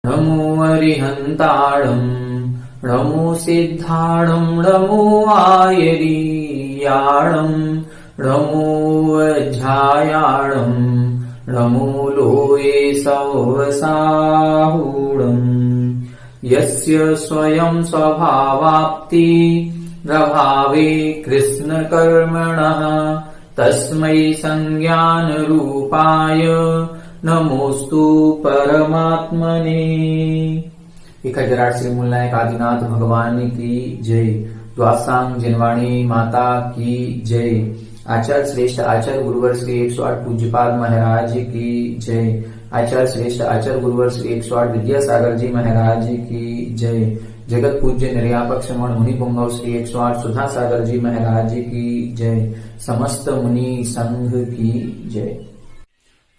नमो अरिहन्ताणम् नमो सिद्धाणम् नमो आयरीयाणम् नमो वज्रायाणम् नमो लोये सवसाहूणम् यस्य स्वयं स्वभावाप्ति प्रभावे कृष्णकर्मणः तस्मै संज्ञानरूपाय नमोस्तु परमात्मने। 1008 श्री मूलनायक आदिनाथ भगवान की जय। द्वासांग जिनवाणी माता की जय। आचार्य श्रेष्ठ आचार्य गुरुवर श्री 108 पूज्यपाद महाराज की जय। आचार्य श्रेष्ठ आचार्य गुरुवर श्री 108 विद्यासागर जी महाराज की जय। जगत पूज्य निर्यापक श्रमण मुनि पुंगव श्री 108 सुधा सागर जी महाराज की जय। समस्त मुनि संघ की जय।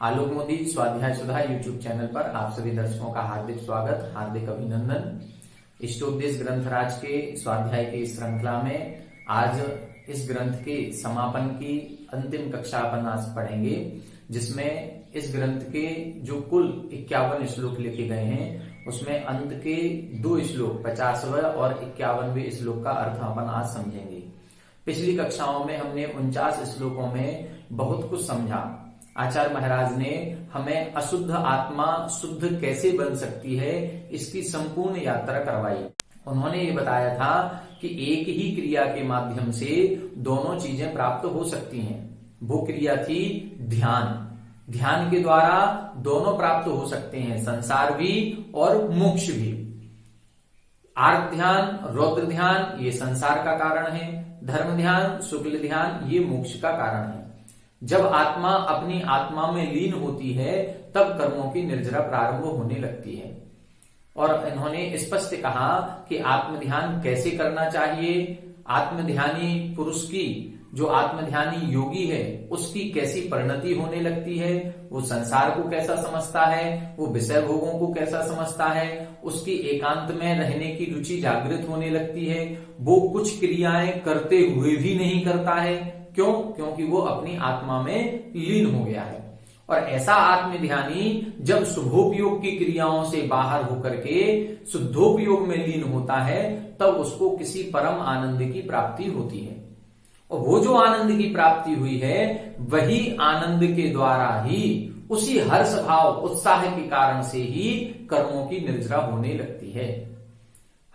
आलोक मोदी स्वाध्याय सुधा यूट्यूब चैनल पर आप सभी दर्शकों का हार्दिक स्वागत, हार्दिक अभिनंदन। इष्टोपदेश ग्रंथराज के स्वाध्याय की श्रृंखला में आज इस ग्रंथ के समापन की अंतिम कक्षा अपन आज पढ़ेंगे, जिसमें इस ग्रंथ के जो कुल 51 श्लोक लिखे गए हैं उसमें अंत के 2 श्लोक 50वें और 51वें श्लोक का अर्थ अपन आज समझेंगे। पिछली कक्षाओं में हमने 49 श्लोकों में बहुत कुछ समझा। आचार्य महाराज ने हमें अशुद्ध आत्मा शुद्ध कैसे बन सकती है इसकी संपूर्ण यात्रा करवाई। उन्होंने ये बताया था कि एक ही क्रिया के माध्यम से दोनों चीजें प्राप्त हो सकती हैं। वो क्रिया थी ध्यान। ध्यान के द्वारा दोनों प्राप्त हो सकते हैं, संसार भी और मोक्ष भी। आर्त ध्यान, रौद्र ध्यान ये संसार का कारण है, धर्म ध्यान, शुक्ल ध्यान ये मोक्ष का कारण है। जब आत्मा अपनी आत्मा में लीन होती है तब कर्मों की निर्जरा प्रारंभ होने लगती है। और इन्होंने स्पष्ट कहा कि आत्मध्यान कैसे करना चाहिए, आत्मध्यानी पुरुष की जो आत्मध्यानी योगी है उसकी कैसी परिणति होने लगती है, वो संसार को कैसा समझता है, वो विषय भोगों को कैसा समझता है, उसकी एकांत में रहने की रुचि जागृत होने लगती है। वो कुछ क्रियाएं करते हुए भी नहीं करता है। क्यों? क्योंकि वो अपनी आत्मा में लीन हो गया है। और ऐसा आत्मध्यानी जब शुभोपयोग की क्रियाओं से बाहर होकर के शुद्धोपयोग में लीन होता है तब उसको किसी परम आनंद की प्राप्ति होती है। और वो जो आनंद की प्राप्ति हुई है वही आनंद के द्वारा ही, उसी हर्ष भाव उत्साह के कारण से ही कर्मों की निर्जरा होने लगती है।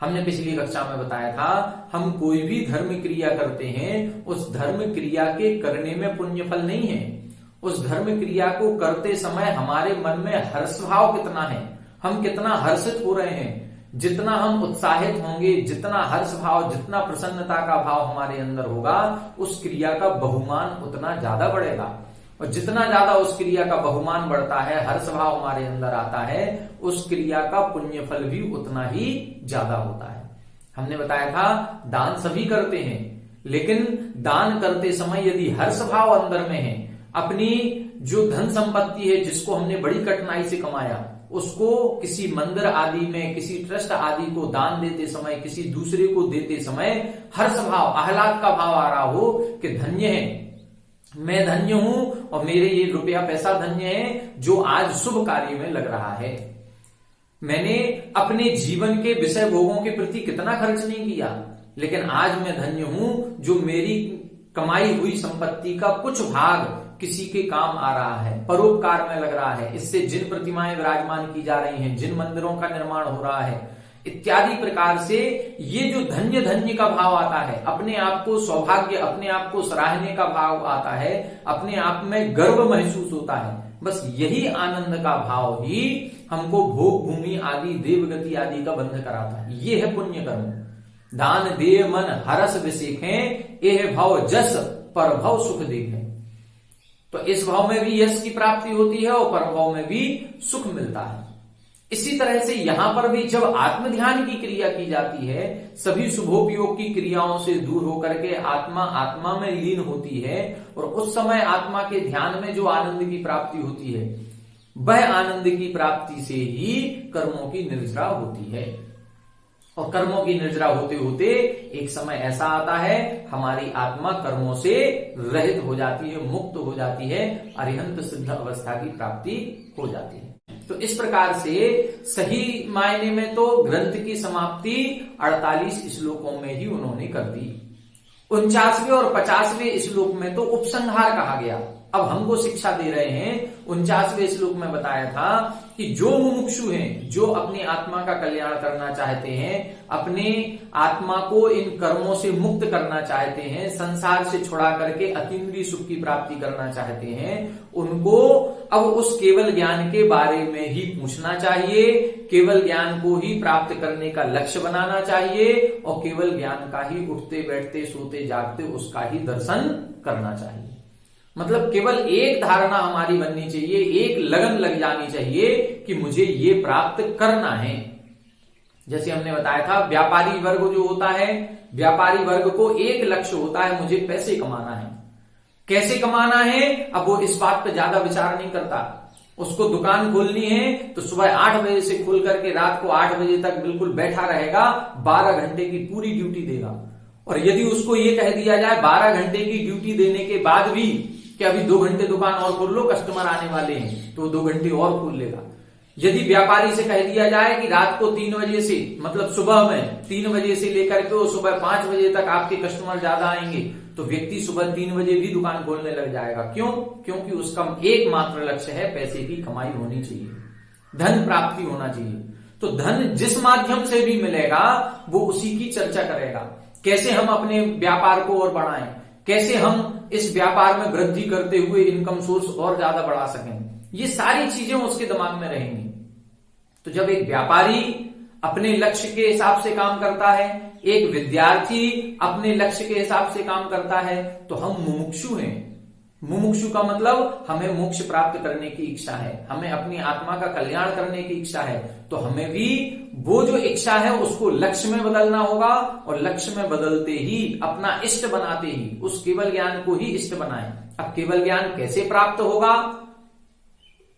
हमने पिछली कक्षा में बताया था हम कोई भी धर्म क्रिया करते हैं, उस धर्म क्रिया के करने में पुण्य फल नहीं है। उस धर्म क्रिया को करते समय हमारे मन में हर्ष भाव कितना है, हम कितना हर्षित हो रहे हैं। जितना हम उत्साहित होंगे, जितना हर्ष भाव, जितना प्रसन्नता का भाव हमारे अंदर होगा, उस क्रिया का बहुमान उतना ज्यादा बढ़ेगा। और जितना ज्यादा उस क्रिया का बहुमान बढ़ता है, हर्ष भाव हमारे अंदर आता है, उस क्रिया का पुण्य फल भी उतना ही ज्यादा होता है। हमने बताया था दान सभी करते हैं, लेकिन दान करते समय यदि हर्ष भाव अंदर में है, अपनी जो धन संपत्ति है जिसको हमने बड़ी कठिनाई से कमाया उसको किसी मंदिर आदि में, किसी ट्रस्ट आदि को दान देते समय, किसी दूसरे को देते समय हर्ष भाव, आह्लाद का भाव आ रहा हो कि धन्य है, मैं धन्य हूं और मेरे ये रुपया पैसा धन्य है जो आज शुभ कार्य में लग रहा है। मैंने अपने जीवन के विषय भोगों के प्रति कितना खर्च नहीं किया, लेकिन आज मैं धन्य हूं जो मेरी कमाई हुई संपत्ति का कुछ भाग किसी के काम आ रहा है, परोपकार में लग रहा है। इससे जिन प्रतिमाएं विराजमान की जा रही हैं, जिन मंदिरों का निर्माण हो रहा है इत्यादि प्रकार से ये जो धन्य धन्य का भाव आता है, अपने आप को सौभाग्य, अपने आप को सराहने का भाव आता है, अपने आप में गर्व महसूस होता है। बस यही आनंद का भाव ही हमको भोग भूमि आदि, देवगति आदि का बंध कराता है। ये है पुण्य कर्म। दान दे मन हरस विसेखें, एह भव जस पर भव सुख देखें। तो इस भाव में भी यश की प्राप्ति होती है और पर भाव में भी सुख मिलता है। इसी तरह से यहां पर भी जब आत्मध्यान की क्रिया की जाती है, सभी शुभोपयोग की क्रियाओं से दूर होकर के आत्मा में लीन होती है और उस समय आत्मा के ध्यान में जो आनंद की प्राप्ति होती है, वह आनंद की प्राप्ति से ही कर्मों की निर्जरा होती है। और कर्मों की निर्जरा होते होते एक समय ऐसा आता है हमारी आत्मा कर्मों से रहित हो जाती है, मुक्त हो जाती है, अरिहंत सिद्ध अवस्था की प्राप्ति हो जाती है। तो इस प्रकार से सही मायने में तो ग्रंथ की समाप्ति 48 श्लोकों में ही उन्होंने कर दी। 49वें और 50वें श्लोक में तो उपसंहार कहा गया। अब हमको शिक्षा दे रहे हैं। 49वें श्लोक में बताया था कि जो मुमुक्षु हैं, जो अपनी आत्मा का कल्याण करना चाहते हैं, अपने आत्मा को इन कर्मों से मुक्त करना चाहते हैं, संसार से छुड़ा करके अतीन्द्रिय सुख की प्राप्ति करना चाहते हैं, उनको अब उस केवल ज्ञान के बारे में ही पूछना चाहिए, केवल ज्ञान को ही प्राप्त करने का लक्ष्य बनाना चाहिए और केवल ज्ञान का ही उठते बैठते सोते जागते उसका ही दर्शन करना चाहिए। मतलब केवल एक धारणा हमारी बननी चाहिए, एक लगन लग जानी चाहिए कि मुझे ये प्राप्त करना है। जैसे हमने बताया था, व्यापारी वर्ग जो होता है, व्यापारी वर्ग को एक लक्ष्य होता है, मुझे पैसे कमाना है। कैसे कमाना है, अब वो इस बात पे ज्यादा विचार नहीं करता। उसको दुकान खोलनी है तो सुबह 8 बजे से खुल करके रात को 8 बजे तक बिल्कुल बैठा रहेगा, 12 घंटे की पूरी ड्यूटी देगा। और यदि उसको ये कह दिया जाए 12 घंटे की ड्यूटी देने के बाद भी कि अभी 2 घंटे दुकान और खोल लो, कस्टमर आने वाले हैं, तो 2 घंटे और खोल लेगा। यदि व्यापारी से कह दिया जाए कि रात को 3 बजे से, मतलब सुबह में 3 बजे से लेकर के सुबह 5 बजे तक आपके कस्टमर ज्यादा आएंगे, तो व्यक्ति सुबह 3 बजे भी दुकान खोलने लग जाएगा। क्यों? क्योंकि उसका एकमात्र लक्ष्य है पैसे की कमाई होनी चाहिए, धन प्राप्ति होना चाहिए। तो धन जिस माध्यम से भी मिलेगा वो उसी की चर्चा करेगा। कैसे हम अपने व्यापार को और बढ़ाएं, कैसे हम इस व्यापार में वृद्धि करते हुए इनकम सोर्स और ज्यादा बढ़ा सकें, ये सारी चीजें उसके दिमाग में रहेंगी। तो जब एक व्यापारी अपने लक्ष्य के हिसाब से काम करता है, एक विद्यार्थी अपने लक्ष्य के हिसाब से काम करता है, तो हम मुमुक्षु हैं। मुमुक्षु का मतलब हमें मोक्ष प्राप्त करने की इच्छा है, हमें अपनी आत्मा का कल्याण करने की इच्छा है। तो हमें भी वो जो इच्छा है उसको लक्ष्य में बदलना होगा, और लक्ष्य में बदलते ही अपना इष्ट बनाते ही उस केवल ज्ञान को ही इष्ट बनाएं। अब केवल ज्ञान कैसे प्राप्त होगा,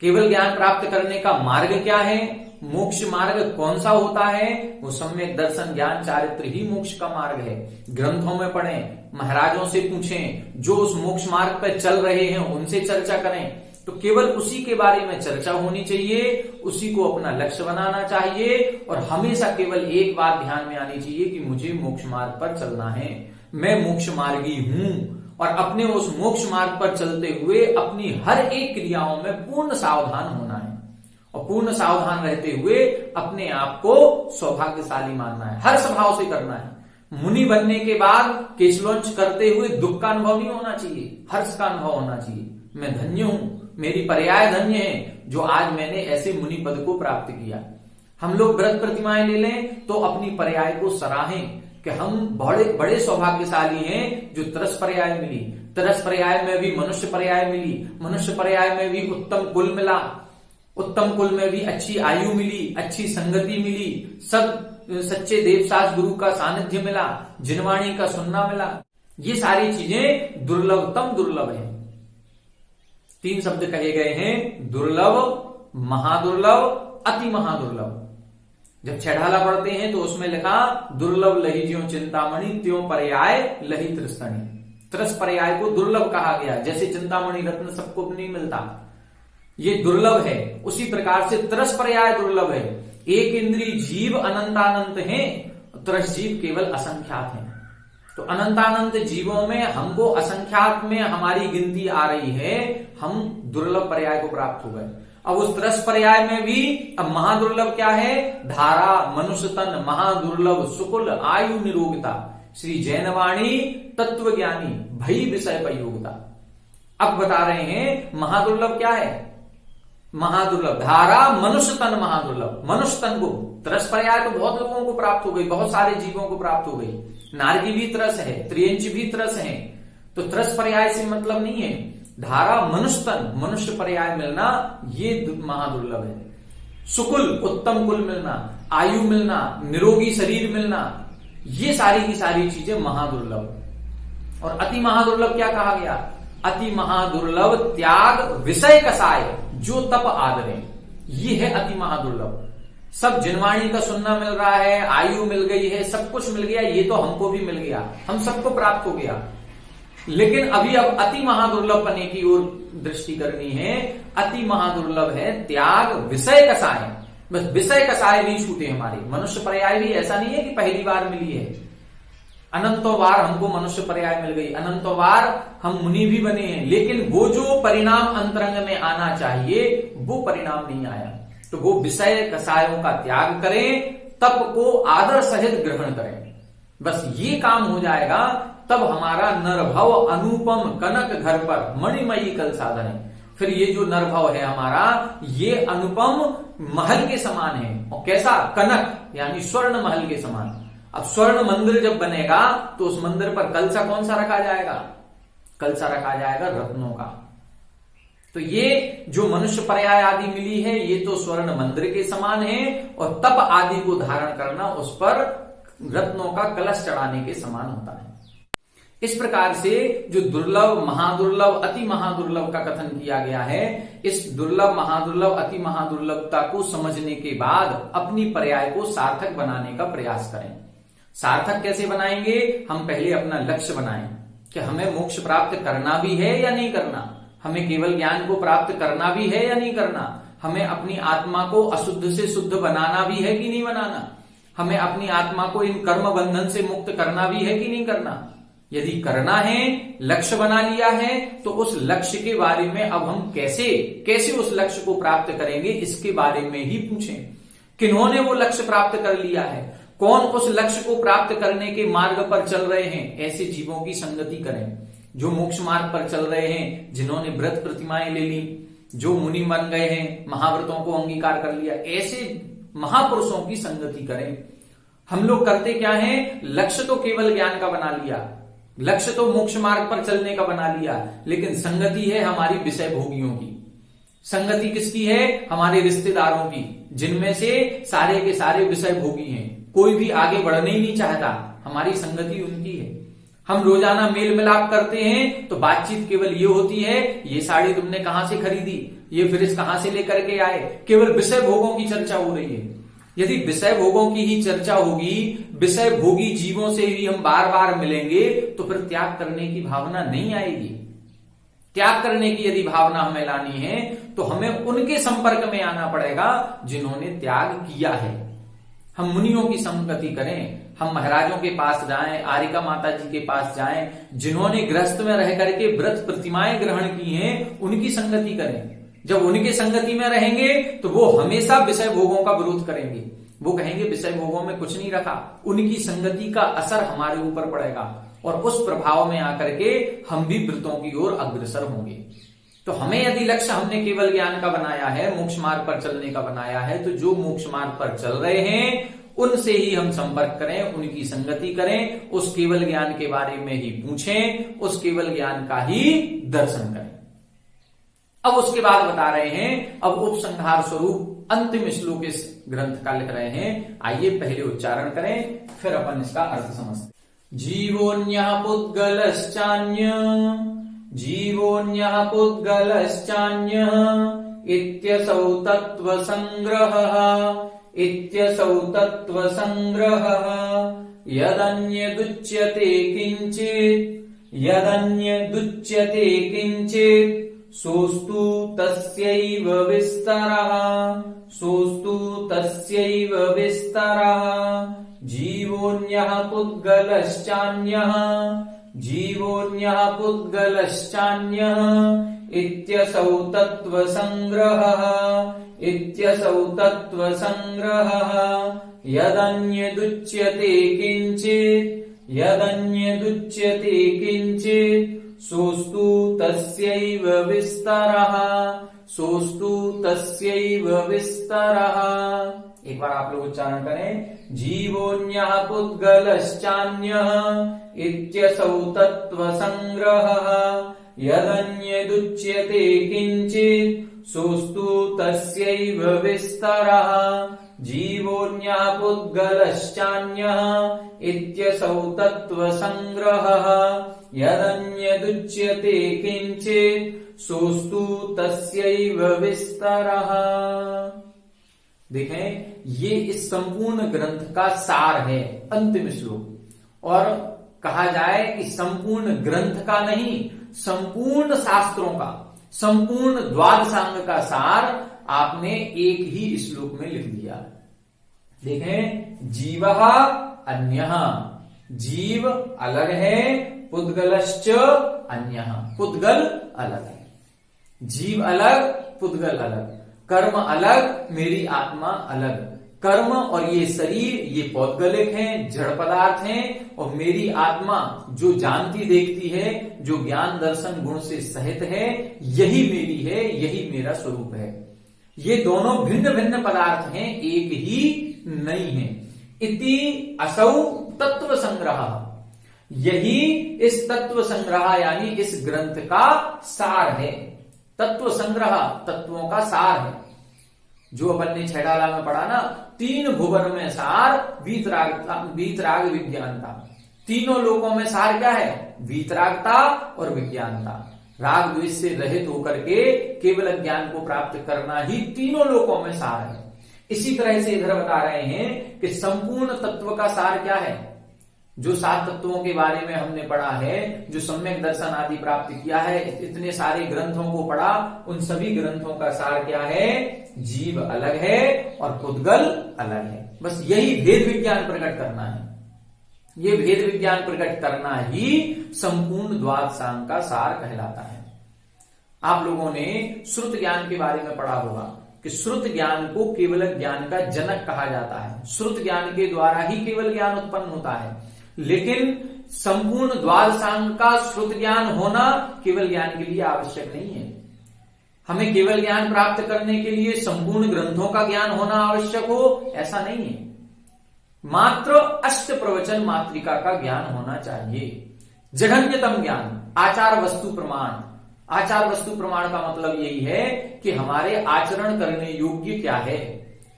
केवल ज्ञान प्राप्त करने का मार्ग क्या है, मोक्ष मार्ग कौन सा होता है, वो सम्यक दर्शन ज्ञान चारित्र ही मोक्ष का मार्ग है। ग्रंथों में पढ़ें, महाराजों से पूछें, जो उस मोक्ष मार्ग पर चल रहे हैं उनसे चर्चा करें। तो केवल उसी के बारे में चर्चा होनी चाहिए, उसी को अपना लक्ष्य बनाना चाहिए, और हमेशा केवल एक बात ध्यान में आनी चाहिए कि मुझे मोक्ष मार्ग पर चलना है, मैं मोक्ष मार्गी हूं। और अपने उस मोक्ष मार्ग पर चलते हुए अपनी हर एक क्रियाओं में पूर्ण सावधान होना है, और पूर्ण सावधान रहते हुए अपने आप को सौभाग्यशाली मानना है, हर स्वभाव से करना है। मुनि बनने के बाद केशलोंच करते हुए दुख का अनुभव नहीं होना चाहिए, हर्ष का अनुभव होना चाहिए। मैं धन्य हूं, मेरी पर्याय धन्य है जो आज मैंने ऐसे मुनि पद को प्राप्त किया। हम लोग व्रत प्रतिमाएं ले लें तो अपनी पर्याय को सराहें कि हम बड़े बड़े सौभाग्यशाली हैं जो तरस पर्याय मिली, तरस पर्याय में भी मनुष्य पर्याय मिली, मनुष्य पर्याय में भी उत्तम कुल मिला, उत्तम कुल में भी अच्छी आयु मिली, अच्छी संगति मिली, सब सच्चे देवसास गुरु का सानिध्य मिला, जिनवाणी का सुनना मिला। ये सारी चीजें दुर्लभतम दुर्लभ है। 3 शब्द कहे गए हैं, दुर्लभ, महादुर्लभ, अति महादुर्लभ। जब छेढ़ाला पढ़ते हैं तो उसमें लिखा दुर्लभ लही ज्यों चिंतामणि त्यों पर्याय लही त्रिस्तणी। त्रस पर्याय को दुर्लभ कहा गया, जैसे चिंतामणि रत्न सबको नहीं मिलता, ये दुर्लभ है, उसी प्रकार से त्रस पर्याय दुर्लभ है। एक इंद्रिय जीव अनंतानंत हैं, त्रस जीव केवल असंख्यात हैं। तो अनंतानंत जीवों में हमको असंख्यात में हमारी गिनती आ रही है, हम दुर्लभ पर्याय को प्राप्त हो गए। अब उस त्रस पर्याय में भी अब महादुर्लभ क्या है, धारा, मनुष्य तन, महादुर्लभ, सुकुल, आयु, निरोगिता, श्री जैनवाणी, तत्व ज्ञानी, भई विषय प्रयोगिता। अब बता रहे हैं महादुर्लभ क्या है, महादुर्लभ धारा, मनुष्य तन महादुर्लभ। मनुष्य तन को त्रस पर्याय तो बहुत लोगों को प्राप्त हो गई, बहुत सारे जीवों को प्राप्त हो गई। नारगी भी त्रस है, त्रियंच भी त्रस है, तो त्रस पर्याय से मतलब नहीं है। धारा, मनुष्य तन, मनुष्य पर्याय मिलना ये महादुर्लभ है। सुकुल, उत्तम कुल मिलना, आयु मिलना, निरोगी शरीर मिलना, ये सारी की सारी चीजें महादुर्लभ। और अति महादुर्लभ क्या कहा गया, अति महादुर्लभ त्याग विषय कसाय जो तप आदरे, ये है अति महादुर्लभ। सब जिनवाणी का सुनना मिल रहा है, आयु मिल गई है, सब कुछ मिल गया, ये तो हमको भी मिल गया, हम सबको प्राप्त हो गया। लेकिन अभी अब अति महादुर्लभ पने की ओर दृष्टि करनी है। अति महादुर्लभ है त्याग विषय कसाय। बस विषय कसाय नहीं छूटे हमारे। मनुष्य पर्याय भी ऐसा नहीं है कि पहली बार मिली है, अनंतों बार हमको मनुष्य पर्याय मिल गई, अनंतों बार हम मुनि भी बने हैं, लेकिन वो जो परिणाम अंतरंग में आना चाहिए वो परिणाम नहीं आया। तो वो विषय कसायों का त्याग करें, तप को आदर सहित ग्रहण करें। बस ये काम हो जाएगा, तब हमारा नरभव अनुपम कनक घर पर मणिमयी कल साधन है। फिर ये जो नरभव है हमारा, ये अनुपम महल के समान है। और कैसा? कनक यानी स्वर्ण महल के समान। अब स्वर्ण मंदिर जब बनेगा तो उस मंदिर पर कलसा कौन सा रखा जाएगा? कलसा रखा जाएगा रत्नों का। तो ये जो मनुष्य पर्याय आदि मिली है ये तो स्वर्ण मंदिर के समान है, और तप आदि को धारण करना उस पर रत्नों का कलश चढ़ाने के समान होता है। इस प्रकार से जो दुर्लभ, महादुर्लभ, अति महादुर्लभ का कथन किया गया है, इस दुर्लभ, महादुर्लभ, अति महादुर्लभता को समझने के बाद अपनी पर्याय को सार्थक बनाने का प्रयास करें। सार्थक कैसे बनाएंगे? हम पहले अपना लक्ष्य बनाएं कि हमें मोक्ष प्राप्त करना भी है या नहीं करना, हमें केवल ज्ञान को प्राप्त करना भी है या नहीं करना, हमें अपनी आत्मा को अशुद्ध से शुद्ध बनाना भी है कि नहीं बनाना, हमें अपनी आत्मा को इन कर्म बंधन से मुक्त करना भी है कि नहीं करना। यदि करना है, लक्ष्य बना लिया है, तो उस लक्ष्य के बारे में अब हम कैसे उस लक्ष्य को प्राप्त करेंगे, इसके बारे में ही पूछें। किन्होंने वो लक्ष्य प्राप्त कर लिया है, कौन उस लक्ष्य को प्राप्त करने के मार्ग पर चल रहे हैं, ऐसे जीवों की संगति करें। जो मोक्ष मार्ग पर चल रहे हैं, जिन्होंने व्रत प्रतिमाएं ले ली, जो मुनि बन गए हैं, महाव्रतों को अंगीकार कर लिया, ऐसे महापुरुषों की संगति करें। हम लोग करते क्या है? लक्ष्य तो केवल ज्ञान का बना लिया, लक्ष्य तो मोक्ष मार्ग पर चलने का बना लिया, लेकिन संगति है हमारी विषय भोगियों की। संगति किसकी है? हमारे रिश्तेदारों की, जिनमें से सारे के सारे विषय भोगी हैं। कोई भी आगे बढ़ने ही नहीं चाहता, हमारी संगति उनकी है। हम रोजाना मेल मिलाप करते हैं तो बातचीत केवल ये होती है, ये साड़ी तुमने कहां से खरीदी, ये फ्रिज कहां से लेकर के आए, केवल विषय भोगों की चर्चा हो रही है। यदि विषय भोगों की ही चर्चा होगी, विषय भोगी जीवों से ही हम बार बार मिलेंगे, तो फिर त्याग करने की भावना नहीं आएगी। त्याग करने की यदि भावना हमें लानी है तो हमें उनके संपर्क में आना पड़ेगा जिन्होंने त्याग किया है। हम मुनियों की संगति करें, हम महाराजों के पास जाएं, आरिका माता जी के पास जाएं, जिन्होंने गृहस्थ में रह करके व्रत प्रतिमाएं ग्रहण की हैं, उनकी संगति करें। जब उनके संगति में रहेंगे तो वो हमेशा विषय भोगों का विरोध करेंगे। वो कहेंगे विषय भोगों में कुछ नहीं रखा। उनकी संगति का असर हमारे ऊपर पड़ेगा और उस प्रभाव में आकर के हम भी व्रतों की ओर अग्रसर होंगे। तो हमें यदि लक्ष्य हमने केवल ज्ञान का बनाया है, मोक्ष मार्ग पर चलने का बनाया है, तो जो मोक्ष मार्ग पर चल रहे हैं उनसे ही हम संपर्क करें, उनकी संगति करें, उस केवल ज्ञान के बारे में ही पूछें, उस केवल ज्ञान का ही दर्शन करें। अब उसके बाद बता रहे हैं, अब उपसंहार स्वरूप अंतिम श्लोक इस ग्रंथ का लिख रहे हैं। आइए पहले उच्चारण करें, फिर अपन इसका अर्थ समझते। जीवोन्यः पुद्गलश्चान्य, जीवोन्यः पुद्गलश्चान्यः इत्यसौ तत्त्वसंग्रहः, इत्यसौ तत्त्वसंग्रहः। यदन्यदुच्यते किंचित्, यदन्यदुच्यते किंचित् सोऽस्तु तस्यैव विस्तरः, सोऽस्तु तस्यैव विस्तरः। जीवोऽन्यः पुद्गलश्चान्यः, जीवोऽन्यः पुद्गलश्चान्यः इत्यसौ तत्त्वसंग्रहः, इत्यसौ तत्त्वसंग्रहः। यदन्यदुच्यते किंचित्, यदन्यदुच्यते किंचित् सोऽस्तु तस्यैव विस्तरः, सोऽस्तु तस्यैव विस्तरः। एक बार आप लोग उच्चारण करें। जीवोऽन्यः पुद्गलश्चान्यः इत्यसौ तत्त्वसंग्रहः। यदन्यदुच्यते किंचित् सोऽस्तु तस्यैव विस्तरः। जीवोऽन्यः पुद्गलश्चान्यः इत्यसौ तत्त्वसंग्रहः। यदन्यदुच्यते किंचित् सोऽस्तु तस्यैव विस्तरः। देखें, ये इस संपूर्ण ग्रंथ का सार है, अंतिम श्लोक। और कहा जाए कि संपूर्ण ग्रंथ का नहीं, संपूर्ण शास्त्रों का, संपूर्ण द्वादशांग का सार आपने एक ही श्लोक में लिख दिया। देखें, जीवः अन्यः, जीव अलग है, पुद्गलश्च अन्यः, पुद्गल अलग है। जीव अलग, पुद्गल अलग, कर्म अलग, मेरी आत्मा अलग। कर्म और ये शरीर ये पौद्गलिक हैं, जड़ पदार्थ हैं, और मेरी आत्मा जो जानती देखती है, जो ज्ञान दर्शन गुण से सहित है, यही मेरी है, यही मेरा स्वरूप है। ये दोनों भिन्न भिन्न पदार्थ हैं, एक ही नहीं है। इति असौ तत्व संग्रह, यही इस तत्व संग्रह यानी इस ग्रंथ का सार है। तत्व संग्रह तत्वों का सार है। जो अपन ने छेड़ाला में पढ़ा ना, 3 भुवन में सार वीतराग विज्ञानता। तीनों लोकों में सार क्या है? वीतरागता और विज्ञानता। राग द्वेष से रहित होकर के केवल ज्ञान को प्राप्त करना ही तीनों लोकों में सार है। इसी तरह से इधर बता रहे हैं कि संपूर्ण तत्व का सार क्या है। जो 7 तत्वों के बारे में हमने पढ़ा है, जो सम्यक दर्शन आदि प्राप्त किया है, इतने सारे ग्रंथों को पढ़ा, उन सभी ग्रंथों का सार क्या है? जीव अलग है और पुद्गल अलग है। बस यही भेद विज्ञान प्रकट करना है। ये भेद विज्ञान प्रकट करना ही संपूर्ण द्वादशांग का सार कहलाता है। आप लोगों ने श्रुत ज्ञान के बारे में पढ़ा होगा कि श्रुत ज्ञान को केवल ज्ञान का जनक कहा जाता है। श्रुत ज्ञान के द्वारा ही केवल ज्ञान उत्पन्न होता है, लेकिन संपूर्ण द्वादशांग का श्रुत ज्ञान होना केवल ज्ञान के लिए आवश्यक नहीं है। हमें केवल ज्ञान प्राप्त करने के लिए संपूर्ण ग्रंथों का ज्ञान होना आवश्यक हो, ऐसा नहीं है। मात्र अष्ट प्रवचन मात्रिका का ज्ञान होना चाहिए। जघन्यतम ज्ञान, आचार वस्तु प्रमाण। आचार वस्तु प्रमाण का मतलब यही है कि हमारे आचरण करने योग्य क्या है।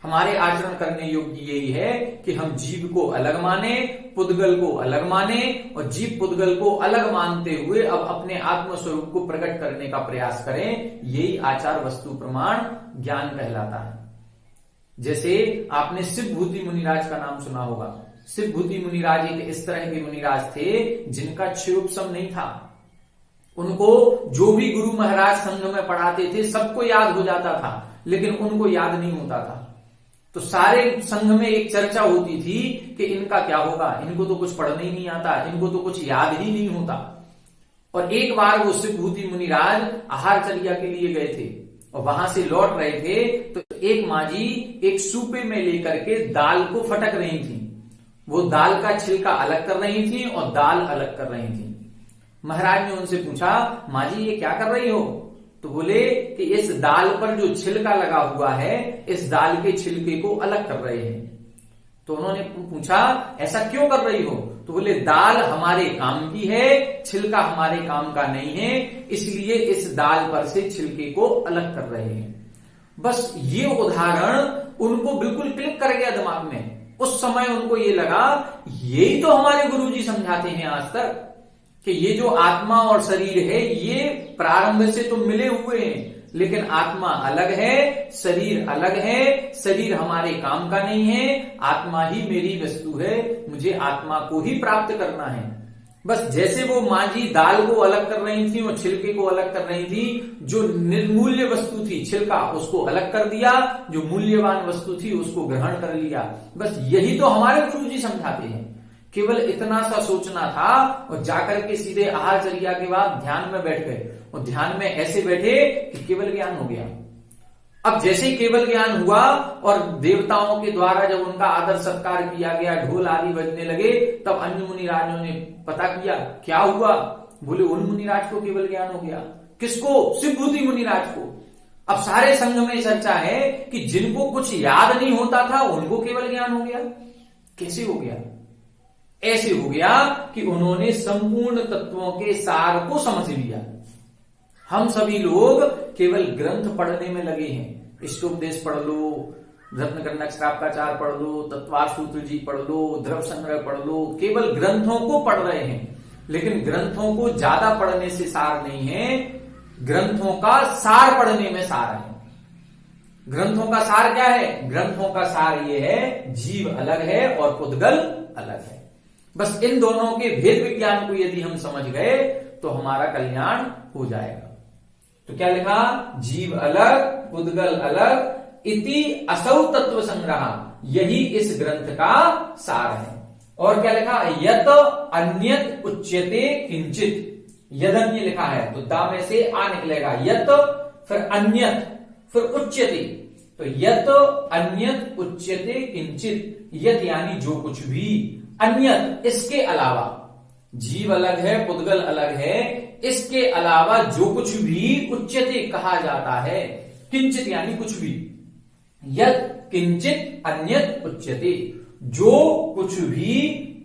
हमारे आचरण करने योग्य यही है कि हम जीव को अलग माने, पुद्गल को अलग माने, और जीव पुद्गल को अलग मानते हुए अब अपने आत्म स्वरूप को प्रकट करने का प्रयास करें। यही आचार वस्तु प्रमाण ज्ञान कहलाता है। जैसे आपने शिवभूति मुनिराज का नाम सुना होगा। शिवभूति मुनिराज एक इस तरह के मुनिराज थे जिनका क्षयोपशम नहीं था। उनको जो भी गुरु महाराज संघ में पढ़ाते थे सबको याद हो जाता था, लेकिन उनको याद नहीं होता था। तो सारे संघ में एक चर्चा होती थी कि इनका क्या होगा, इनको तो कुछ पढ़ने ही नहीं आता, इनको तो कुछ याद ही नहीं होता। और एक बार वो शिवभूति मुनिराज आहारचर्या के लिए गए थे और वहां से लौट रहे थे, तो एक माजी एक सूपे में लेकर के दाल को फटक रही थी। वो दाल का छिलका अलग कर रही थी और दाल अलग कर रही थी। महाराज ने उनसे पूछा, माजी ये क्या कर रही हो? तो बोले कि इस दाल पर जो छिलका लगा हुआ है, इस दाल के छिलके को अलग कर रहे हैं। तो उन्होंने पूछा, ऐसा क्यों कर रही हो? तो बोले, दाल हमारे काम की है, छिलका हमारे काम का नहीं है, इसलिए इस दाल पर से छिलके को अलग कर रहे हैं। बस ये उदाहरण उनको बिल्कुल क्लिक कर गया दिमाग में। उस समय उनको ये लगा, यही तो हमारे गुरुजी समझाते हैं आज तक कि ये जो आत्मा और शरीर है ये प्रारंभ से तो मिले हुए हैं, लेकिन आत्मा अलग है, शरीर अलग है। शरीर हमारे काम का नहीं है, आत्मा ही मेरी वस्तु है, मुझे आत्मा को ही प्राप्त करना है। बस जैसे वो मांझी दाल को अलग कर रही थी और छिलके को अलग कर रही थी, जो निर्मूल्य वस्तु थी छिलका उसको अलग कर दिया, जो मूल्यवान वस्तु थी उसको ग्रहण कर लिया। बस यही तो हमारे गुरुजी समझाते हैं। केवल इतना सा सोचना था और जाकर के सीधे आहारचर्या के बाद ध्यान में बैठ गए, और ध्यान में ऐसे बैठे कि केवल ज्ञान हो गया। अब जैसे केवल ज्ञान हुआ और देवताओं के द्वारा जब उनका आदर सत्कार किया गया, ढोल आदि बजने लगे, तब अन्य मुनिराजों ने पता किया क्या हुआ। बोले, उन मुनिराज को केवल ज्ञान हो गया। किसको? शिवभूति मुनिराज को। अब सारे संघ में चर्चा है कि जिनको कुछ याद नहीं होता था उनको केवल ज्ञान हो गया। कैसे हो गया? ऐसे हो गया कि उन्होंने संपूर्ण तत्वों के सार को समझ लिया। हम सभी लोग केवल ग्रंथ पढ़ने में लगे हैं। इष्टोपदेश पढ़ लो, रत्नकर्णक श्रावकाचार पढ़ लो, तत्वासूत्र जी पढ़ लो, द्रव संग्रह पढ़ लो, केवल ग्रंथों को पढ़ रहे हैं। लेकिन ग्रंथों को ज्यादा पढ़ने से सार नहीं है, ग्रंथों का सार पढ़ने में सार है। ग्रंथों का सार क्या है? ग्रंथों का सार ये है, जीव अलग है और पुद्गल अलग है। बस इन दोनों के भेद विज्ञान को यदि हम समझ गए तो हमारा कल्याण हो जाएगा। तो क्या लिखा, जीव अलग पुद्गल अलग इति असौ तत्व संग्रह, यही इस ग्रंथ का सार है। और क्या लिखा, यत अन्यत उच्यते किंचित, यदन्य लिखा है तो दा में से आ निकलेगा, यत फिर अन्यत फिर उच्यते, तो यत अन्यत उच्यते किंचित, यत यानी जो कुछ भी, अन्यत इसके अलावा, जीव अलग है पुद्गल अलग है, इसके अलावा जो कुछ भी उच्यते कहा जाता है, किंचित यानी कुछ भी, यत किंचित अन्यत उच्यते, जो कुछ भी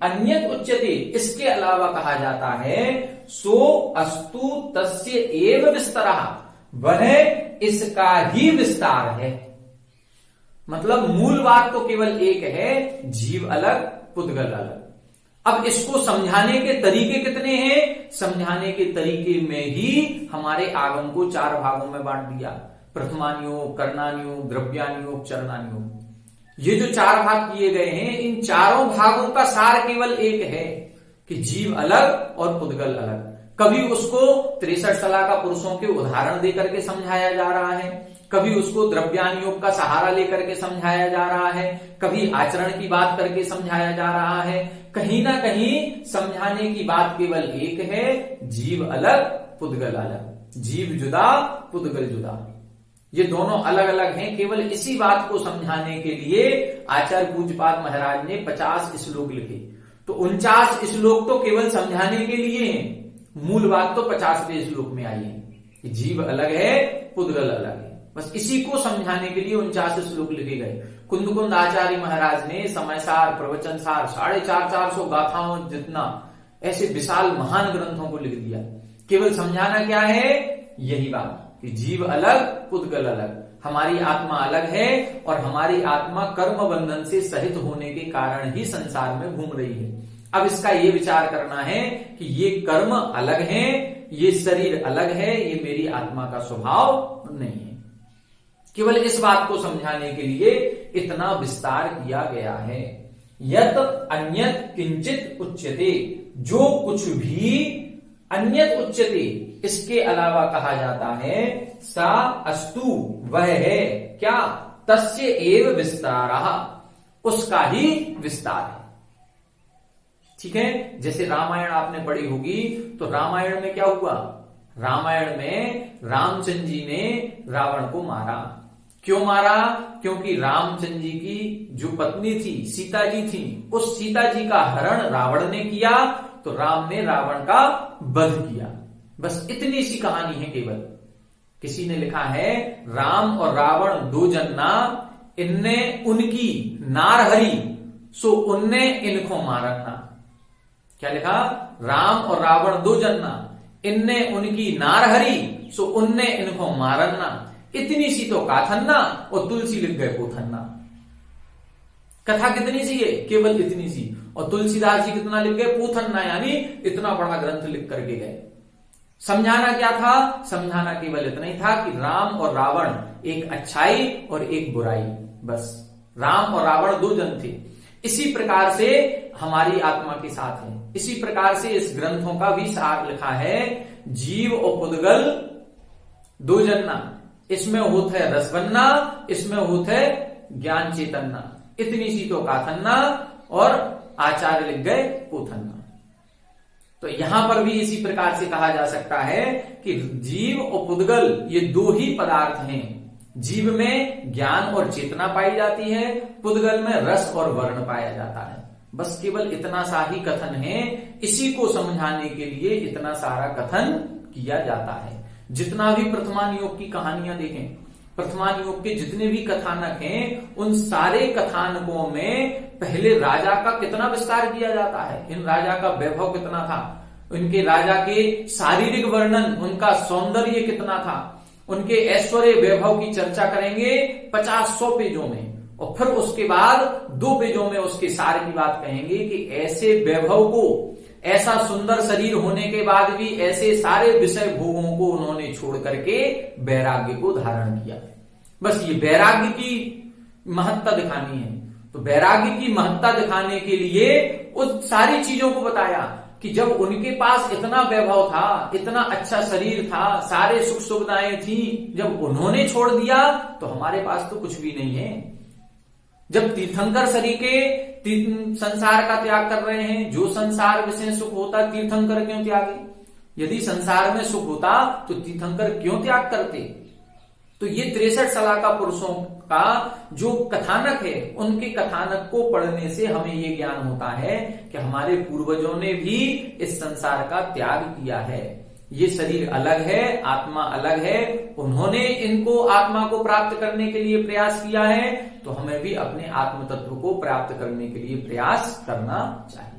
अन्यत उच्यते इसके अलावा कहा जाता है, सो अस्तु तस्य एव विस्तरः, वह इसका ही विस्तार है। मतलब मूल बात तो केवल एक है, जीव अलग पुद्गल अलग। अब इसको समझाने के तरीके कितने हैं, समझाने के तरीके में ही हमारे आगम को 4 भागों में बांट दिया, प्रथमानुयोग, कर्णानुयोग, द्रव्यानुयोग, चरणानुयोग। ये जो 4 भाग किए गए हैं, इन चारों भागों का सार केवल एक है कि जीव अलग और पुद्गल अलग। कभी उसको 63 सलाह का पुरुषों के उदाहरण देकर के समझाया जा रहा है, कभी उसको द्रव्यानुयोग का सहारा लेकर के समझाया जा रहा है, कभी आचरण की बात करके समझाया जा रहा है। कहीं ना कहीं समझाने की बात केवल एक है, जीव अलग पुद्गल अलग, जीव जुदा पुद्गल जुदा, ये दोनों अलग अलग हैं। केवल इसी बात को समझाने के लिए आचार्य पूज्यपाद महाराज ने 50 श्लोक लिखे। तो 49 श्लोक तो केवल समझाने के लिए हैं, मूल बात तो 50वें श्लोक में आई है कि जीव अलग है पुद्गल अलग है। बस इसी को समझाने के लिए 49 श्लोक लिखे गए। कुंद आचार्य महाराज ने समयसार, प्रवचनसार, 450 गाथाओं जितना ऐसे विशाल महान ग्रंथों को लिख दिया। केवल समझाना क्या है, यही बात कि जीव अलग पुद्गल अलग, हमारी आत्मा अलग है और हमारी आत्मा कर्म बंधन से सहित होने के कारण ही संसार में घूम रही है। अब इसका ये विचार करना है कि ये कर्म अलग है, ये शरीर अलग है, ये मेरी आत्मा का स्वभाव नहीं है। केवल इस बात को समझाने के लिए इतना विस्तार किया गया है। यत अन्यत किंचित उच्यते, जो कुछ भी अन्यत उच्यते इसके अलावा कहा जाता है, सा अस्तु वह है, क्या, तस्य एव विस्तारः, उसका ही विस्तार है। ठीक है, जैसे रामायण आपने पढ़ी होगी, तो रामायण में क्या हुआ, रामायण में रामचंद्र जी ने रावण को मारा। क्यों मारा, क्योंकि रामचंद्र जी की जो पत्नी थी सीता जी थी, उस सीता जी का हरण रावण ने किया, तो राम ने रावण का वध किया। बस इतनी सी कहानी है केवल। किसी ने लिखा है, राम और रावण दो जन्ना, इनने उनकी नार हरी, सो उनने इनको मारना। क्या लिखा, राम और रावण दो जन्ना, इनने उनकी नार हरी, सो उनने इनको मारना। इतनी सी तो काथन्ना, और तुलसी लिख गए पोथन्ना। कथा कितनी सी है, केवल इतनी सी। और तुलसीदास जी कितना लिख गए, पोथन्ना, यानी इतना बड़ा ग्रंथ लिख करके गए। समझाना क्या था, समझाना केवल इतना ही था कि राम और रावण एक अच्छाई और एक बुराई, बस राम और रावण दो जन थे। इसी प्रकार से हमारी आत्मा के साथ है। इसी प्रकार से इस ग्रंथों का भी सार लिखा है, जीव और पुद्गल दो जन्ना, इसमें होता है रसवन्ना, इसमें होता है ज्ञान चेतन्ना। इतनी सी तो काथन्ना, और आचार्य लिख गए पोथन्ना। तो यहां पर भी इसी प्रकार से कहा जा सकता है कि जीव और पुद्गल ये दो ही पदार्थ हैं। जीव में ज्ञान और चेतना पाई जाती है, पुद्गल में रस और वर्ण पाया जाता है। बस केवल इतना सा ही कथन है। इसी को समझाने के लिए इतना सारा कथन किया जाता है। जितना भी प्रथमानुयोग की कहानियां देखें, प्रथमानुयोग के जितने भी कथानक हैं, उन सारे कथानकों में पहले राजा का कितना विस्तार किया जाता है, इन राजा का वैभव कितना था, उनके राजा के शारीरिक वर्णन, उनका सौंदर्य कितना था, उनके ऐश्वर्य वैभव की चर्चा करेंगे 50-100 पेजों में, और फिर उसके बाद 2 पेजों में उसके सार की बात कहेंगे कि ऐसे वैभव को, ऐसा सुंदर शरीर होने के बाद भी ऐसे सारे विषय भोगों को उन्होंने छोड़ करके वैराग्य को धारण किया। बस ये वैराग्य की महत्ता दिखानी है। तो वैराग्य की महत्ता दिखाने के लिए उस सारी चीजों को बताया कि जब उनके पास इतना वैभव था, इतना अच्छा शरीर था, सारे सुख सुविधाएं थी, जब उन्होंने छोड़ दिया तो हमारे पास तो कुछ भी नहीं है। जब तीर्थंकर सरीके संसार का त्याग कर रहे हैं, जो संसार विषय सुख होता तीर्थंकर क्यों त्यागे? यदि संसार में सुख होता तो तीर्थंकर क्यों त्याग करते? तो ये 63 सलाका पुरुषों का जो कथानक है, उनके कथानक को पढ़ने से हमें ये ज्ञान होता है कि हमारे पूर्वजों ने भी इस संसार का त्याग किया है। ये शरीर अलग है, आत्मा अलग है, उन्होंने इनको आत्मा को प्राप्त करने के लिए प्रयास किया है, तो हमें भी अपने आत्म तत्व को प्राप्त करने के लिए प्रयास करना चाहिए।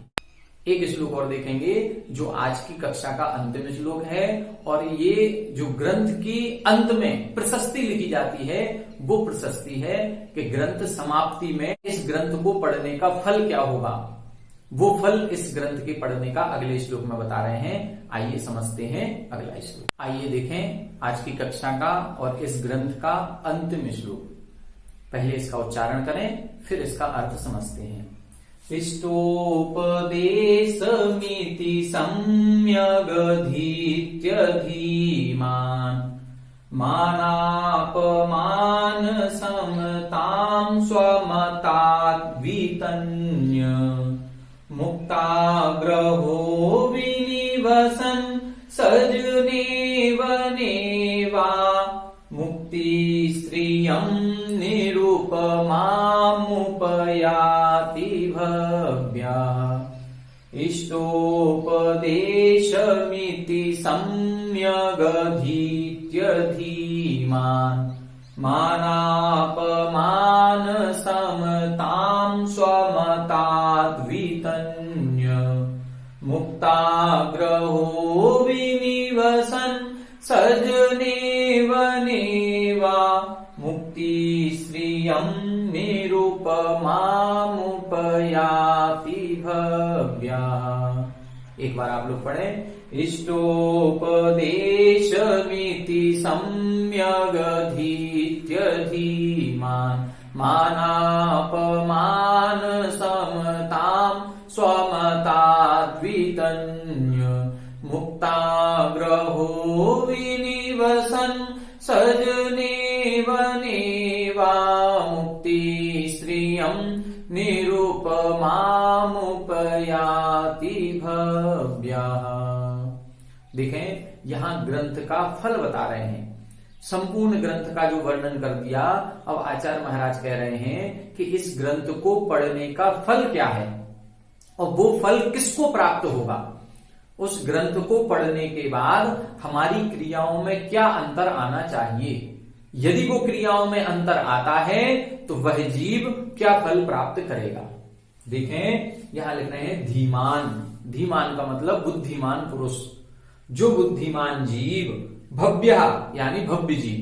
एक श्लोक और देखेंगे जो आज की कक्षा का अंतिम श्लोक है, और ये जो ग्रंथ की अंत में प्रशस्ति लिखी जाती है वो प्रशस्ति है कि ग्रंथ समाप्ति में इस ग्रंथ को पढ़ने का फल क्या होगा। वो फल इस ग्रंथ के पढ़ने का अगले श्लोक में बता रहे हैं। आइए समझते हैं अगला श्लोक। आइए देखें आज की कक्षा का और इस ग्रंथ का अंतिम श्लोक। पहले इसका उच्चारण करें, फिर इसका अर्थ समझते हैं। इष्टोपदेशमिति सम्यगधीत्य धीमान् मानापमान समतां स्वमताद्वितन्य मुक्ताग्रहो विनिवसन् सजनेव नेवा मुक्तिश्रियं निरुपमामुपयाति भव्या। इष्टोपदेशमिति सम्यगधीत्य धीमान् मानापमान समतां स्वमताद्वितन्य मुक्ताग्रहो विनिवसन् सजनेव नेवा मुक्तिश्रियं निरुपमामुपयाति भव्या। एक बार आप लोग पढ़ें। इष्टोपदेशमिति सम्यगधीत्य धीमान् मानापमान समतां स्वमताद्वितन्य मुक्ताग्रहो विनिवसन् सजनेव नेवा मुक्तिश्रियं निरुपमामुपयाति भव्या। देखें, यहां ग्रंथ का फल बता रहे हैं। संपूर्ण ग्रंथ का जो वर्णन कर दिया, अब आचार्य महाराज कह रहे हैं कि इस ग्रंथ को पढ़ने का फल क्या है और वो फल किसको प्राप्त होगा। उस ग्रंथ को पढ़ने के बाद हमारी क्रियाओं में क्या अंतर आना चाहिए। यदि वो क्रियाओं में अंतर आता है तो वह जीव क्या फल प्राप्त करेगा। देखें, यहां लिख रहे हैं धीमान। धीमान का मतलब बुद्धिमान पुरुष। जो बुद्धिमान जीव, भव्य यानी भव्य जीव,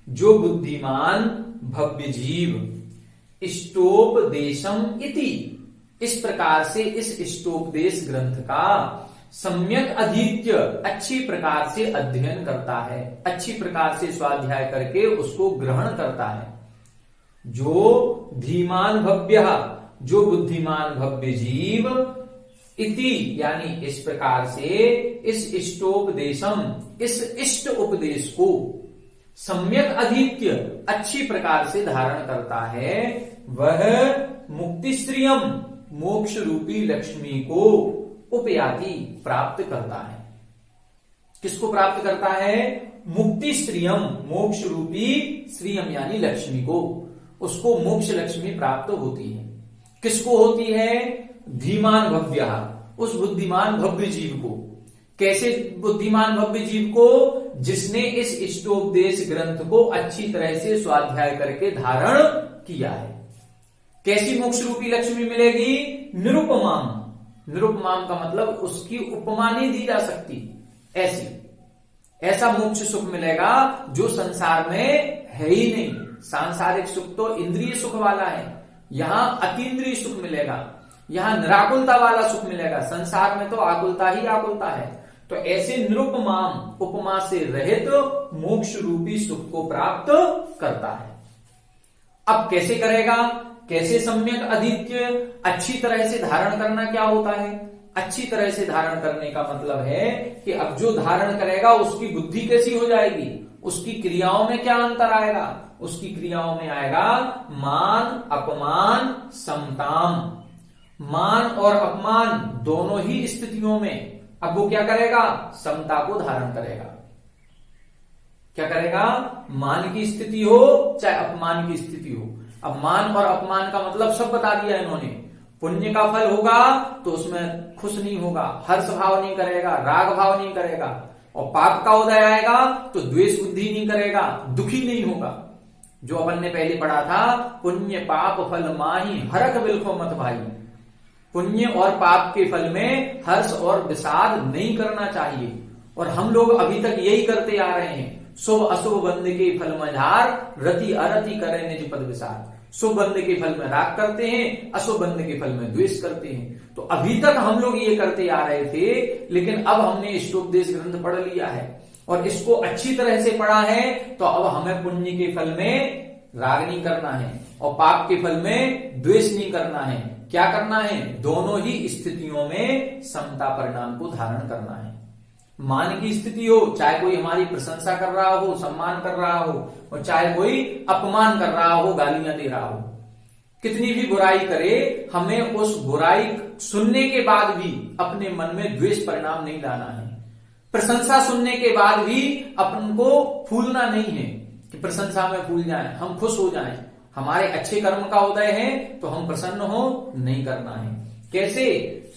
जो बुद्धिमान भव्य जीव, इष्टोपदेशम इति, इस प्रकार से इस इष्टोपदेश ग्रंथ का सम्यक अधीत्य, अच्छी प्रकार से अध्ययन करता है, अच्छी प्रकार से स्वाध्याय करके उसको ग्रहण करता है। जो धीमान भव्य, जो बुद्धिमान भव्य जीव, इति यानी इस प्रकार से इस इष्टोपदेशम, इस इष्ट उपदेश को सम्यक अधीत्य, अच्छी प्रकार से धारण करता है, वह मुक्तिश्रियम, मोक्ष रूपी लक्ष्मी को उपयाति, प्राप्त करता है। किसको प्राप्त करता है? मुक्ति श्रियम, मोक्ष रूपी श्रियम यानी लक्ष्मी को, उसको मोक्ष लक्ष्मी प्राप्त होती है। किसको होती है? धीमान भव्य, उस बुद्धिमान भव्य जीव को। कैसे बुद्धिमान भव्य जीव को? जिसने इस इष्टोपदेश ग्रंथ को अच्छी तरह से स्वाध्याय करके धारण किया है। कैसी मोक्ष रूपी लक्ष्मी मिलेगी? निरुपमाम। निरुपमाम का मतलब उसकी उपमा नहीं दी जा सकती, ऐसी, ऐसा मोक्ष सुख मिलेगा जो संसार में है ही नहीं। सांसारिक सुख तो इंद्रिय सुख वाला है, यहां अतीन्द्रिय सुख मिलेगा, यहां निराकुलता वाला सुख मिलेगा। संसार में तो आकुलता ही आकुलता है। तो ऐसे निरुपमाम, उपमा से रहित मोक्ष रूपी सुख को प्राप्त करता है। अब कैसे करेगा? कैसे सम्यक अधीत्य, अच्छी तरह से धारण करना क्या होता है? अच्छी तरह से धारण करने का मतलब है कि अब जो धारण करेगा उसकी बुद्धि कैसी हो जाएगी, उसकी क्रियाओं में क्या अंतर आएगा? उसकी क्रियाओं में आएगा मान अपमान समताम। मान और अपमान दोनों ही स्थितियों में अब वो क्या करेगा? समता को धारण करेगा। क्या करेगा? मान की स्थिति हो चाहे अपमान की स्थिति हो। अब मान और अपमान का मतलब सब बता दिया इन्होंने। पुण्य का फल होगा तो उसमें खुश नहीं होगा, हर्ष भाव नहीं करेगा, राग भाव नहीं करेगा, और पाप का उदय आएगा तो द्वेष बुद्धि नहीं करेगा, दुखी नहीं होगा। जो अपन ने पहले पढ़ा था, पुण्य पाप फल माही हरख बिल्खो मत भाई। पुण्य और पाप के फल में हर्ष और विषाद नहीं करना चाहिए, और हम लोग अभी तक यही करते आ रहे हैं। शुभ अशुभ बंद के फल मझार, रति अरति करे निज पद विसार। शुभ बंद के फल में राग करते हैं, अशुभ बंद के फल में द्वेष करते हैं। तो अभी तक हम लोग ये करते आ रहे थे, लेकिन अब हमने इष्टोपदेश ग्रंथ पढ़ लिया है और इसको अच्छी तरह से पढ़ा है, तो अब हमें पुण्य के फल में राग नहीं करना है और पाप के फल में द्वेष नहीं करना है। क्या करना है? दोनों ही स्थितियों में समता परिणाम को धारण करना है। मान की स्थिति हो, चाहे कोई हमारी प्रशंसा कर रहा हो, सम्मान कर रहा हो, और चाहे कोई अपमान कर रहा हो, गालियां दे रहा हो, कितनी भी बुराई करे, हमें उस बुराई सुनने के बाद भी अपने मन में द्वेष परिणाम नहीं लाना है। प्रशंसा सुनने के बाद भी अपन को फूलना नहीं है कि प्रशंसा में फूल जाए, हम खुश हो जाएं। हमारे अच्छे कर्म का उदय है तो हम प्रसन्न हो नहीं करना है। कैसे?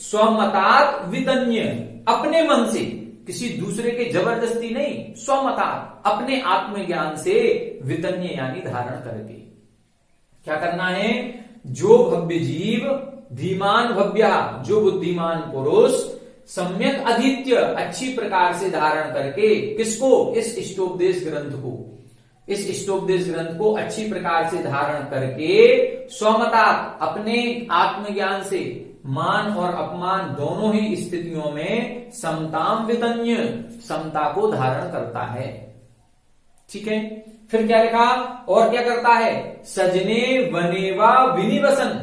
स्वमतात वितन्य, अपने मन से, किसी दूसरे के जबरदस्ती नहीं, स्वमतात, अपने आत्मज्ञान से, वितन्य यानी धारण करके। क्या करना है? जो भव्य जीव धीमान भव्य, जो बुद्धिमान पुरुष सम्यक अधीत्य, अच्छी प्रकार से धारण करके, किसको? इस इष्टोपदेश ग्रंथ को, इस इष्टोपदेश ग्रंथ को अच्छी प्रकार से धारण करके, स्वमतात, अपने आत्मज्ञान से, मान और अपमान दोनों ही स्थितियों में समताम वितन्य, समता को धारण करता है। ठीक है, फिर क्या लिखा? और क्या करता है? सजने वनेवा विनिवसन।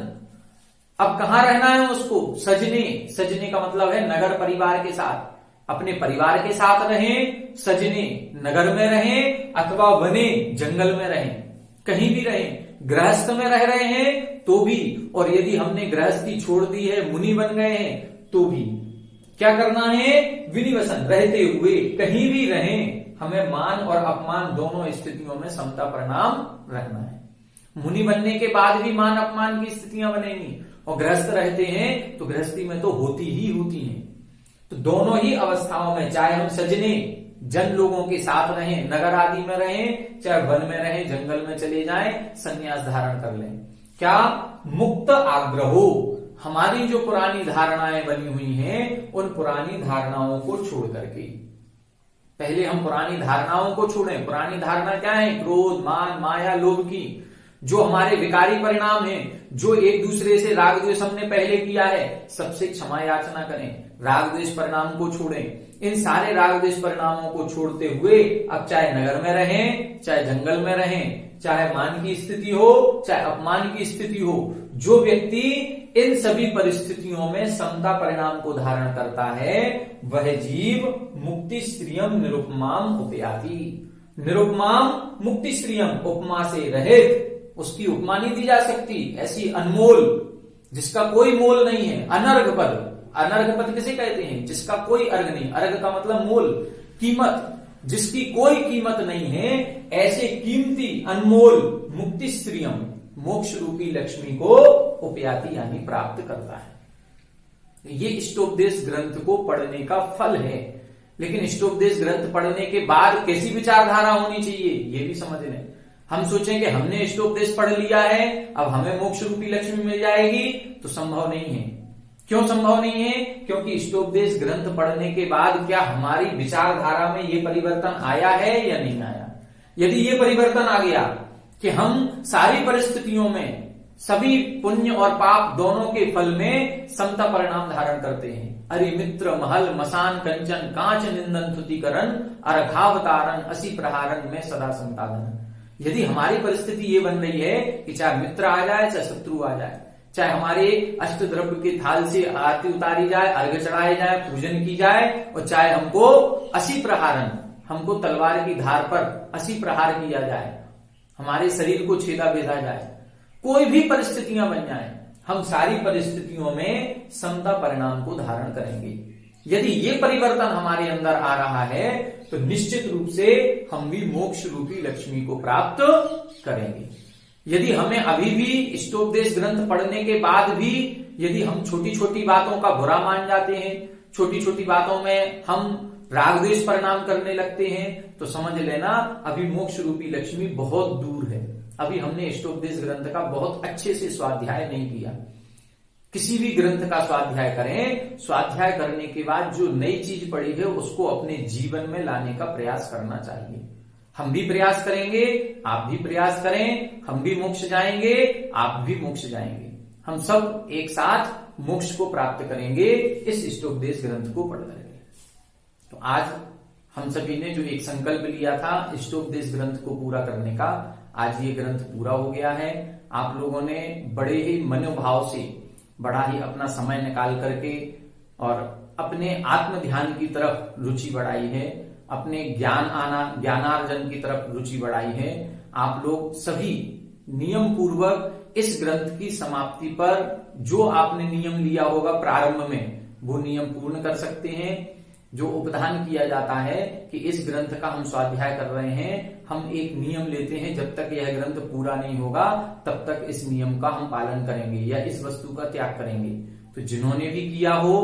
अब कहां रहना है उसको? सजने, सजने का मतलब है नगर परिवार के साथ, अपने परिवार के साथ रहें। सजने नगर में रहें अथवा वने जंगल में रहें, कहीं भी रहें। गृहस्थ में रह रहे हैं तो भी, और यदि हमने गृहस्थी छोड़ दी है, मुनि बन गए हैं तो भी क्या करना है? विनिवसन, रहते हुए कहीं भी रहें, हमें मान और अपमान दोनों स्थितियों में समता परिणाम रखना है। मुनि बनने के बाद भी मान अपमान की स्थितियां बनेंगी, और गृहस्थ रहते हैं तो गृहस्थी में तो होती ही होती हैं। तो दोनों ही अवस्थाओं में, चाहे हम सजने जन लोगों के साथ रहें, नगर आदि में रहें, चाहे वन में रहें, जंगल में चले जाएं, संन्यास धारण कर लें। क्या? मुक्त आग्रहो, हमारी जो पुरानी धारणाएं बनी हुई हैं, उन पुरानी धारणाओं को छोड़ करके, पहले हम पुरानी धारणाओं को छोड़ें। पुरानी धारणा क्या है? क्रोध, मान, माया, लोभ की, जो हमारे विकारी परिणाम हैं, जो एक दूसरे से राग द्वेष हमने पहले किया है, सबसे क्षमा याचना करें, राग द्वेष परिणाम को छोड़ें। इन सारे राग द्वेष परिणामों को छोड़ते हुए अब चाहे नगर में रहें, चाहे जंगल में रहें, चाहे मान की स्थिति हो, चाहे अपमान की स्थिति हो, जो व्यक्ति इन सभी परिस्थितियों में समता परिणाम को धारण करता है, वह जीव मुक्ति श्रियम निरुपमाम उपयाति। निरुपमाम मुक्ति श्रियम, उपमा से रहित, उसकी उपमा नहीं दी जा सकती, ऐसी अनमोल, जिसका कोई मोल नहीं है। अनर्घ पद, अनर्घ पद किसे कहते हैं? जिसका कोई अर्घ नहीं, अर्घ का मतलब मोल, कीमत, जिसकी कोई कीमत नहीं है, ऐसे कीमती अनमोल मुक्ति श्रियम, मोक्ष रूपी लक्ष्मी को उपयाति यानी प्राप्त करता है। ये इष्टोपदेश ग्रंथ को पढ़ने का फल है। लेकिन इष्टोपदेश ग्रंथ पढ़ने के बाद कैसी विचारधारा होनी चाहिए, ये भी समझ लें। हम सोचेंगे हमने इष्टोपदेश पढ़ लिया है, अब हमें मोक्ष रूपी लक्ष्मी मिल जाएगी, तो संभव नहीं है। क्यों संभव नहीं है? क्योंकि इष्टोपदेश ग्रंथ पढ़ने के बाद क्या हमारी विचारधारा में ये परिवर्तन आया है या नहीं आया? यदि ये परिवर्तन आ गया कि हम सारी परिस्थितियों में सभी पुण्य और पाप दोनों के फल में समता परिणाम धारण करते हैं। अरे मित्र महल मसान कंचन कांच निंदन तुतिकरण अरघावतारण असी प्रहारन में सदा संताधन। यदि हमारी परिस्थिति ये बन रही है कि चाहे मित्र आ जाए चाहे शत्रु आ जाए, चाहे हमारे अष्ट द्रव्य के थाल से आरती उतारी जाए, अर्घ्य चढ़ाए जाए, पूजन की जाए, और चाहे हमको 80 प्रहारन, हमको तलवार की धार पर 80 प्रहार किया जाए, हमारे शरीर को छेदा भेदा जाए, कोई भी परिस्थितियां बन जाए, हम सारी परिस्थितियों में समता परिणाम को धारण करेंगे। यदि ये परिवर्तन हमारे अंदर आ रहा है तो निश्चित रूप से हम भी मोक्ष रूपी लक्ष्मी को प्राप्त करेंगे। यदि हमें अभी भी इष्टोपदेश ग्रंथ पढ़ने के बाद भी यदि हम छोटी छोटी बातों का बुरा मान जाते हैं, छोटी छोटी बातों में हम राग द्वेष परिणाम करने लगते हैं, तो समझ लेना अभी मोक्ष रूपी लक्ष्मी बहुत दूर है। अभी हमने इष्टोपदेश ग्रंथ का बहुत अच्छे से स्वाध्याय नहीं किया। किसी भी ग्रंथ का स्वाध्याय करें, स्वाध्याय करने के बाद जो नई चीज पढ़ी है उसको अपने जीवन में लाने का प्रयास करना चाहिए। हम भी प्रयास करेंगे, आप भी प्रयास करें, हम भी मोक्ष जाएंगे, आप भी मोक्ष जाएंगे, हम सब एक साथ मोक्ष को प्राप्त करेंगे इस इष्टोपदेश ग्रंथ को पढ़ करके। तो आज हम सभी ने जो एक संकल्प लिया था इष्टोपदेश ग्रंथ को पूरा करने का, आज ये ग्रंथ पूरा हो गया है। आप लोगों ने बड़े ही मनोभाव से, बड़ा ही अपना समय निकाल करके और अपने आत्म ध्यान की तरफ रुचि बढ़ाई है, अपने ज्ञानार्जन की तरफ रुचि बढ़ाई है। आप लोग सभी नियम पूर्वक इस ग्रंथ की समाप्ति पर जो आपने नियम लिया होगा प्रारंभ में, वो नियम पूर्ण कर सकते हैं। जो उपधान किया जाता है कि इस ग्रंथ का हम स्वाध्याय कर रहे हैं, हम एक नियम लेते हैं, जब तक यह ग्रंथ पूरा नहीं होगा तब तक इस नियम का हम पालन करेंगे या इस वस्तु का त्याग करेंगे। तो जिन्होंने भी किया हो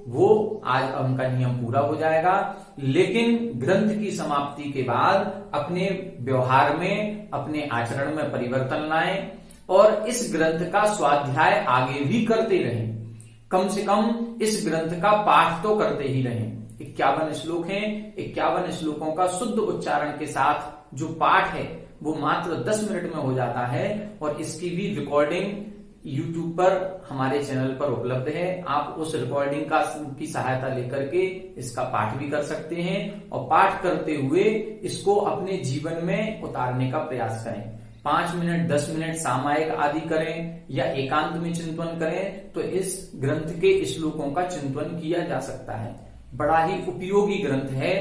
वो आज उनका नियम पूरा हो जाएगा। लेकिन ग्रंथ की समाप्ति के बाद अपने व्यवहार में, अपने आचरण में परिवर्तन लाएं और इस ग्रंथ का स्वाध्याय आगे भी करते रहें। कम से कम इस ग्रंथ का पाठ तो करते ही रहें। 51 श्लोक हैं, 51 श्लोकों का शुद्ध उच्चारण के साथ जो पाठ है वो मात्र 10 मिनट में हो जाता है और इसकी भी रिकॉर्डिंग YouTube पर हमारे चैनल पर उपलब्ध है। आप उस रिकॉर्डिंग की सहायता लेकर के इसका पाठ भी कर सकते हैं और पाठ करते हुए इसको अपने जीवन में उतारने का प्रयास करें। 5 मिनट 10 मिनट सामायिक आदि करें या एकांत में चिंतन करें तो इस ग्रंथ के श्लोकों का चिंतन किया जा सकता है। बड़ा ही उपयोगी ग्रंथ है।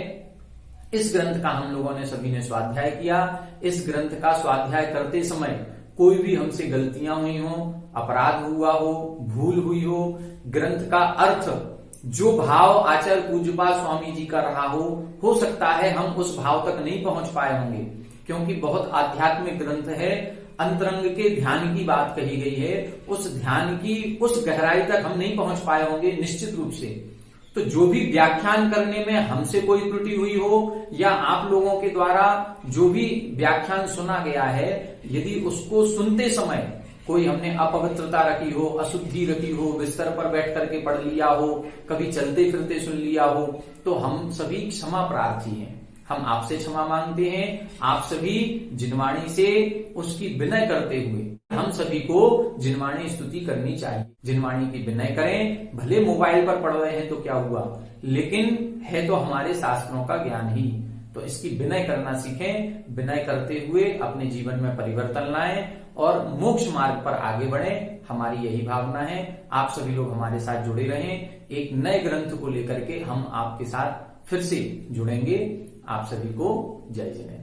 इस ग्रंथ का हम लोगों ने सभी ने स्वाध्याय किया। इस ग्रंथ का स्वाध्याय करते समय कोई भी हमसे गलतियां हुई हो, अपराध हुआ हो, भूल हुई हो, ग्रंथ का अर्थ जो भाव आचार्य पूज्यपाद स्वामी जी का रहा हो सकता है हम उस भाव तक नहीं पहुंच पाए होंगे, क्योंकि बहुत आध्यात्मिक ग्रंथ है। अंतरंग के ध्यान की बात कही गई है, उस ध्यान की उस गहराई तक हम नहीं पहुंच पाए होंगे निश्चित रूप से। तो जो भी व्याख्यान करने में हमसे कोई त्रुटि हुई हो या आप लोगों के द्वारा जो भी व्याख्यान सुना गया है, यदि उसको सुनते समय कोई हमने अपवित्रता रखी हो, अशुद्धि रखी हो, बिस्तर पर बैठ करके पढ़ लिया हो, कभी चलते फिरते सुन लिया हो, तो हम सभी क्षमा प्रार्थी हैं। हम आपसे क्षमा मांगते हैं। आप सभी जिनवाणी से उसकी विनय करते हुए हम सभी को जिनवाणी स्तुति करनी चाहिए। जिनवाणी की विनय करें। भले मोबाइल पर पढ़ रहे हैं तो क्या हुआ, लेकिन है तो हमारे शास्त्रों का ज्ञान ही। तो इसकी विनय करना सीखें। विनय करते हुए अपने जीवन में परिवर्तन लाएं और मोक्ष मार्ग पर आगे बढ़ें। हमारी यही भावना है। आप सभी लोग हमारे साथ जुड़े रहें। एक नए ग्रंथ को लेकर के हम आपके साथ फिर से जुड़ेंगे। आप सभी को जय जिनेन्द्र।